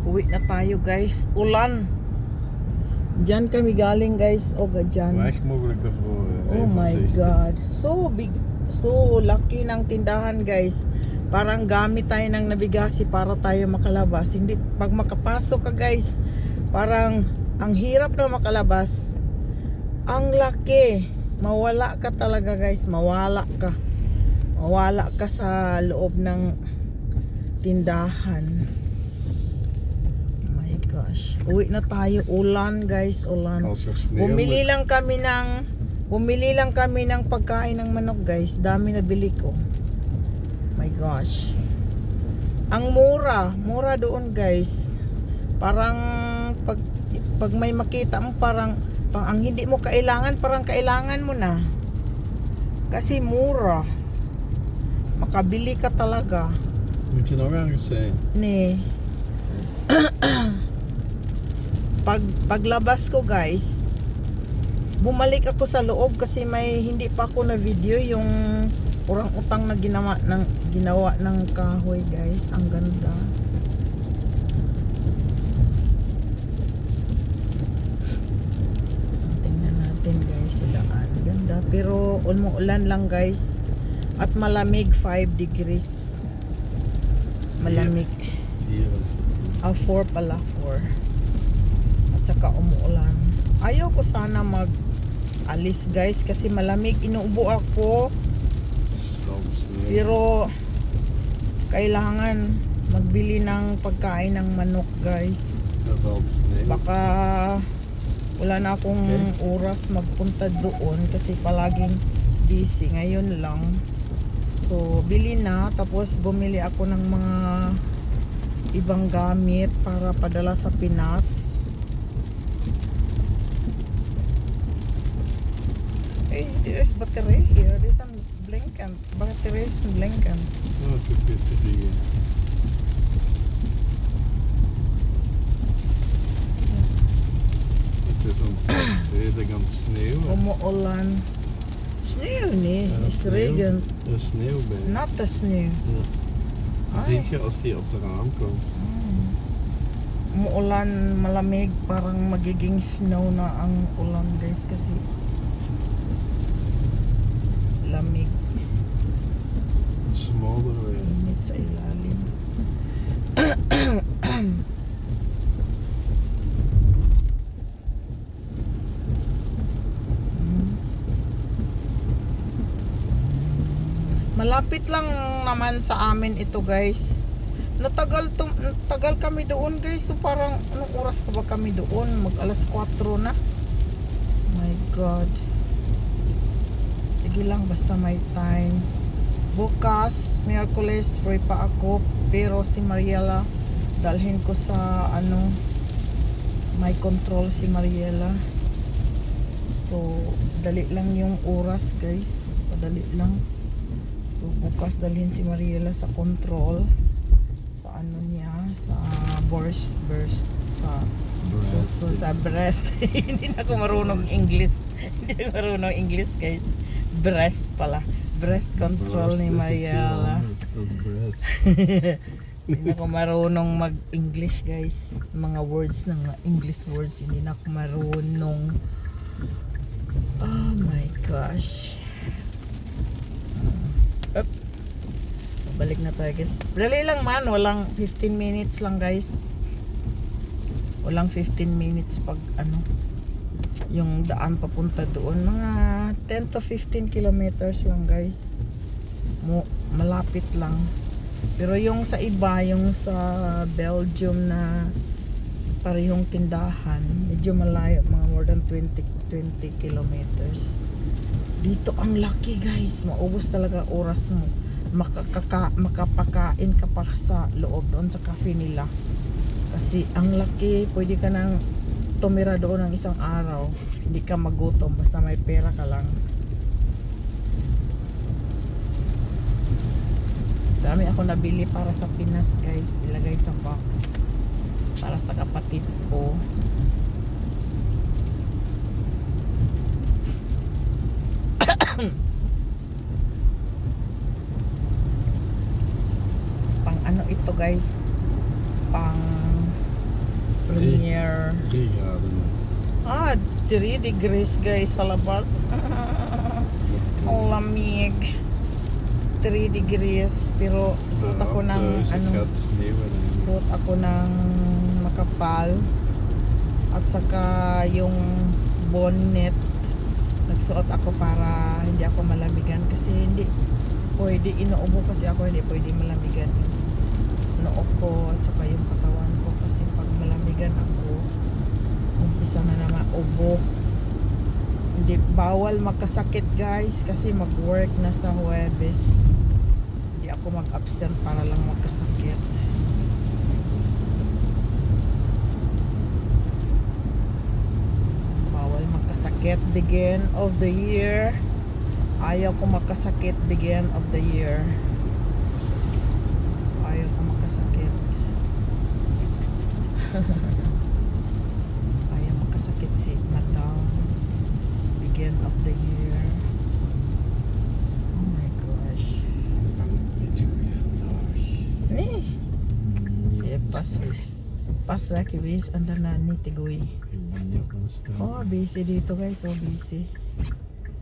Uwi na tayo guys. Ulan. Diyan kami galing guys. O dyan. Echt mogelijk daarvoor. Oh my God. So big. So laki ng tindahan guys. Parang gamit tayo ng navigasi para tayo makalabas. Hindi, pag makapasok ka guys, parang ang hirap na makalabas. Ang laki. Mawala ka talaga guys. Mawala ka. Mawala ka sa loob ng tindahan. Gosh. Uwi na tayo. Ulan guys, ulan. Bumili lang kami ng pagkain ng manok guys. Dami na bili ko. My gosh. Ang mura doon guys. Parang pag may makita mo parang ang hindi mo kailangan, parang kailangan mo na. Kasi mura. Makabili ka talaga. Moet je nog ergens zijn? Nee. Paglabas ko guys, bumalik ako sa loob kasi may hindi pa ako na video yung urang-utang na ginawa ng kahoy guys. Ang ganda. Tingnan natin guys sila. Ang ganda pero umuulan lang guys at malamig 5 degrees. Malamig. Hier is het. 4 pala 4. Tsaka umuulan. Ayaw ko sana mag-alis guys kasi malamig. Inuubo ako. Pero kailangan magbili ng pagkain ng manok guys. Baka wala na akong oras magpunta doon kasi palaging busy. Ngayon lang. So bili na tapos bumili ako ng mga ibang gamit para padala sa Pinas. Hey, there's battery here. There's some blinken. Battery is blinken. Oh, ik heb batterijen. Het is redelijk aan het sneeuwen. Umuulan. Sneeuw nee. Ja, Is regen. Er is sneeuw bij. Natte sneeuw. Ja. Ay. Ziet je als die op de raam komt. Umuulan, malamig. Parang magiging snow na ang ulan guys kasi lamig. Smaller weer. Init sa ilalim. Malapit lang naman sa amin ito guys. Tagal kami doon guys. So parang anong oras pa ba kami doon? Mag alas 4 na. My God. Sige lang basta may time. Bukas, Miyerkules, free pa ako. Pero si Mariela, dalhin ko sa may control si Mariela. So, dali lang yung oras guys. Padali lang. So, bukas dalhin si Mariela sa control. Sa niya, sa burst, sa breast. Hindi na ako marunong English. Hindi ako marunong English guys. Breast pala. Breast control ni Mariela. Hindi na ako marunong mag-English guys. Mga words ng English words. Hindi na ako marunong. Oh my gosh. Up. Balik na tayo guys. Dali lang man. Walang 15 minutes lang guys. Walang 15 minutes pag yung daan papunta doon. Mga 10 to 15 kilometers lang guys. Malapit lang. Pero yung sa iba, yung sa Belgium na parehong tindahan, medyo malayo, mga more than 20 kilometers. Dito ang laki guys. Maubos talaga oras mo. Makapakain ka pa sa loob doon sa cafe nila. Kasi ang laki, pwede ka nang tumira doon ng isang araw. Hindi ka magutom basta may pera ka lang. Dami ako nabili para sa Pinas guys. Ilagay sa box. Para sa kapatid ko. Pang ito guys. Pang 3 grader nu. 3 degrees guys sa labas. Ang lamig. 3 degrees. Pero suot ako ng snö eller suot ako ng makapal. At saka yung bonnet. Nagsuot ako para hindi ako malamigan. Kasi hindi pwede, inuubo kasi ako, hindi pwede malamigan yung noo ko at saka yung katawan ko. Kasi pag malamigan ako, umpisa na naman ubo. Hindi, bawal magkasakit guys kasi mag-work na sa Huwebes. Hindi ako mag-absent para lang magkasakit. Bawal magkasakit begin of the year. Ayaw ko magkasakit begin of the year. Ayaw ko magkasakit. Ayaw magkasakit si Madam. Begin of the year. Oh my gosh. Nee. Pas väk vis anda na ni tigoy. Oh, busy dito guys. So busy.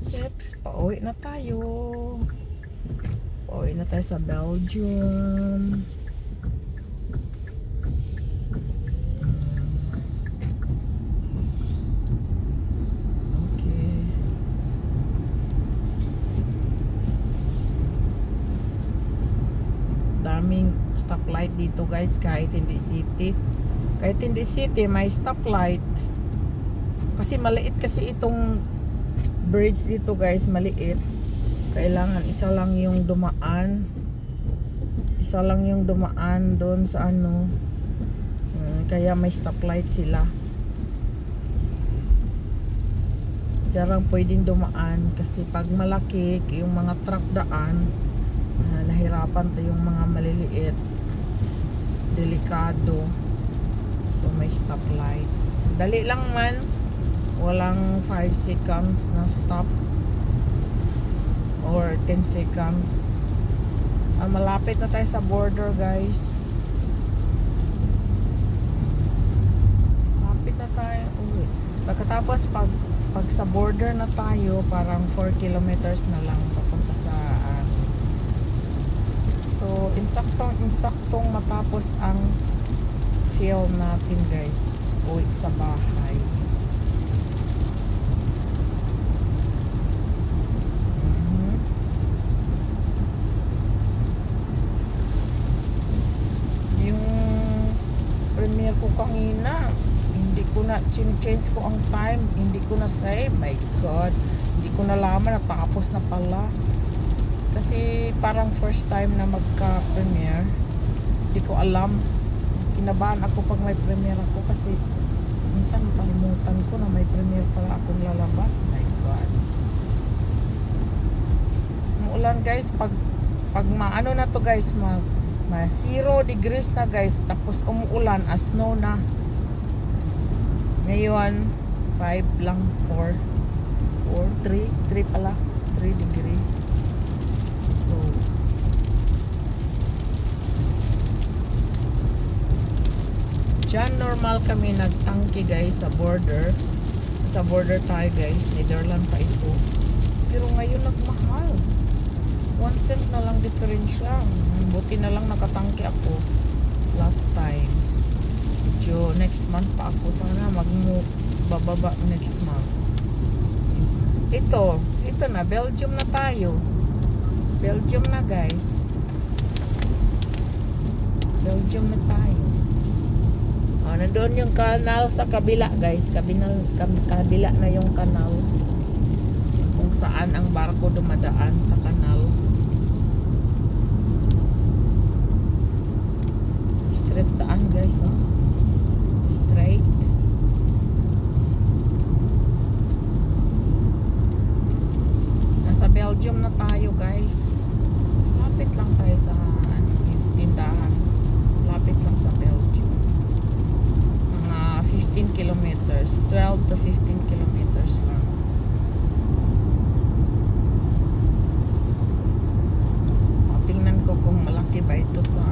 Yeps, pauwi na tayo. Pauwi na tayo sa Belgium. Okay. Daming stoplight dito guys, kahit hindi city. Kahit hindi city, may stoplight. Kasi maliit kasi itong bridge dito guys, maliit. Kailangan isa lang yung dumaan. Isa lang yung dumaan doon sa ano. Kaya may stoplight sila. Isa lang pwedeng dumaan kasi pag malaki yung mga truck daan, nahirapan to yung mga maliliit. Delikado. So may stoplight. Dali lang man. Walang 5 seconds na stop or 10 seconds. Malapit na tayo sa border guys. Malapit na tayo. Pagkatapos pag sa border na tayo, parang 4 kilometers na lang papunta sa so insaktong matapos ang film natin guys, uwi sa bahay. Ko kanina, hindi ko na change ko ang time, hindi ko na save. My God, hindi ko nalaman na tapos na pala. Kasi parang first time na magka-premiere, hindi ko alam. Kinabahan ako pag may premiere ako kasi minsan makalimutan ko na may premiere pala akong lalabas. My God, umuulan guys. Pag maano na to guys, may 0 degrees na guys, tapos umuulan, snow na. Ngayon 5 lang, 4 3 pala, 3 degrees. So dyan normal kami nagtangke guys sa border. Sa border tayo guys, Netherlands pa ito. Pero ngayon nagmahal, 1 cent na lang diferensya. Buti na lang nakatangke ako last time. So next month pa ako sana bababa next month. Ito na, Belgium na tayo. Belgium na guys. Belgium na tayo. Nandoon yung kanal sa kabila guys. Kabila na yung kanal. Kung saan ang barko dumadaan sa kanal. Straight daan guys, straight. Nasa Belgium na tayo guys. Lapit lang tayo sa tindahan. Lapit lang sa Belgium. Mga 15 kilometers, 12 to 15 kilometers lang. Tingnan ko kung malaki ba ito sa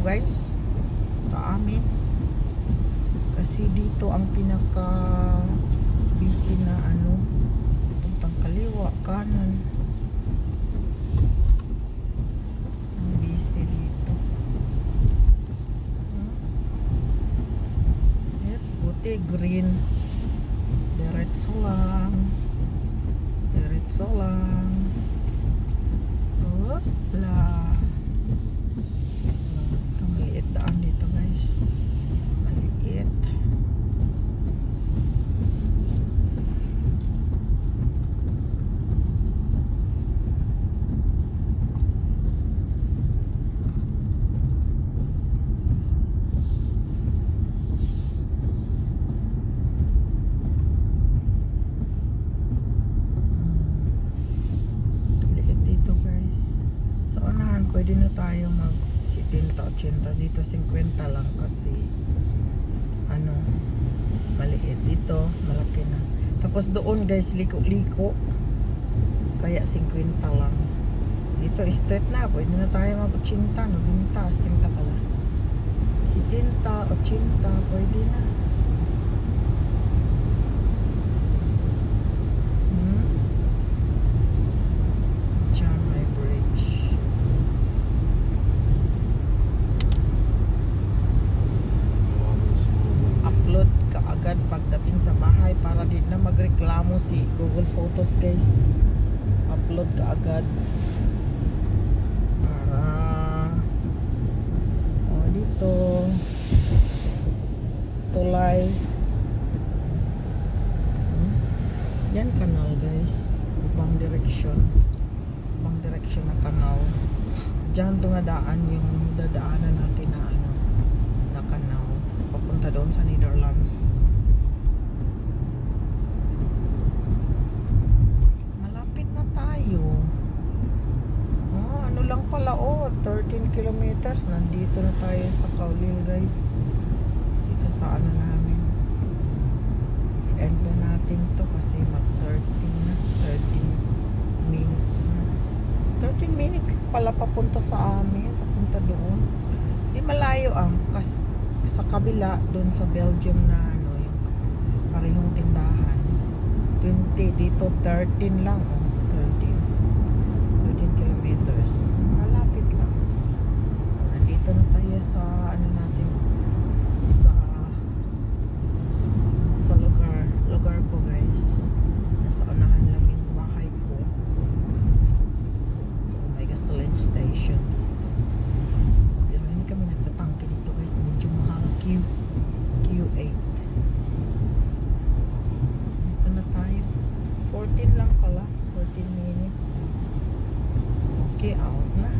guys, sa amin. Kasi dito ang pinaka busy na ano, puntang kaliwa, kanan. Ang busy dito. Yep, buti green. Diretso lang. Diretso lang. Hopla. Ito, maliit daan dito guys. Maliit. Liit dito guys. Sa unahan pwede na tayo mag 70-80 dito, 50 lang kasi ano, maliit. Dito malaki na. Tapos doon guys, liko-liko, kaya 50 lang. Dito straight na, pwede na tayo mag 80, 90, 70 pala, 70, 80 pwede na. John May Bridge. All those small little Upload ka agad pagdating sa bahay para di na magreklamo si Google Photos guys. Upload ka agad para dito tulay. Yan kanal guys, ibang direksyon na kanal. Diyan dumadaan yung dadaanan natin na ano, na kanal papunta doon sa Netherlands. Malapit na tayo. Ano lang pala 13 kilometers nandito na tayo sa Caulil guys. Dito sa ano namin. I-end na natin to kasi mag 13 minutes na. 13 minutes pala papunta sa amin, papunta doon. Di malayo kasi sa kabila doon sa Belgium na ano, yung parehong tindahan. 20 dito 13 lang 13 kilometers. Malapit lang. Nandito na tayo sa ano natin, sa lugar ko guys. Nasa unahan lang yung bahay ko. May gasoline station. Pero hindi kami nagtatangke dito guys. Medyo mahal. Q8. Dito na tayo. 14 lang pala. 14 minutes. Okay, out na.